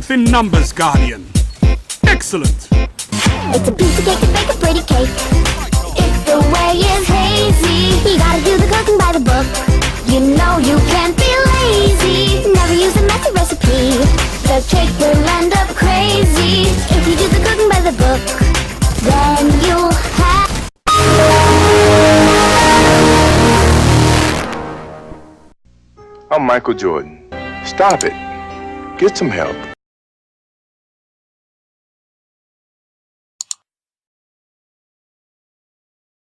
strength in numbers, Guardian. Excellent. It's a piece of cake to bake a pretty cake. If the way is hazy, you gotta do the cooking by the book. You know you can't be lazy. Never use a messy recipe. The cake will end up crazy. If you do the cooking by the book, then you'll have... I'm Michael Jordan. Stop it. Get some help.